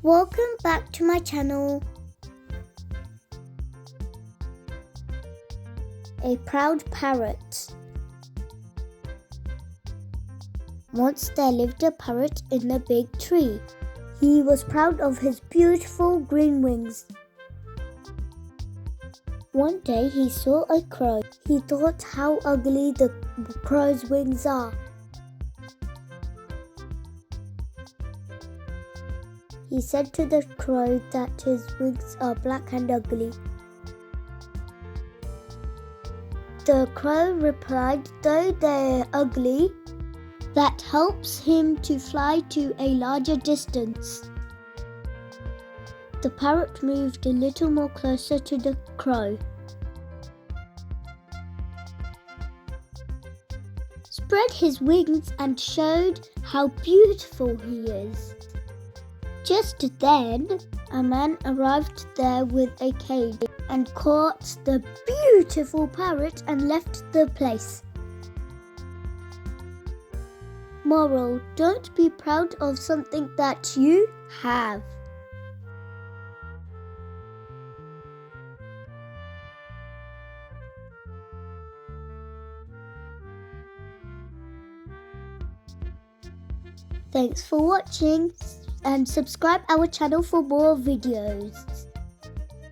Welcome back to my channel. A proud parrot. Once there lived a parrot in a big tree. He was proud of his beautiful green wings. One day he saw a crow. He thought how ugly the crow's wings are. He said to the crow that his wings are black and ugly. The crow replied, though they're ugly, that helps him to fly to a larger distance. The parrot moved a little more closer to the crow. Spread his wings and showed how beautiful he is. Just then, a man arrived there with a cage and caught the beautiful parrot and left the place. Moral: don't be proud of something that you have. Thanks for watching and subscribe our channel for more videos.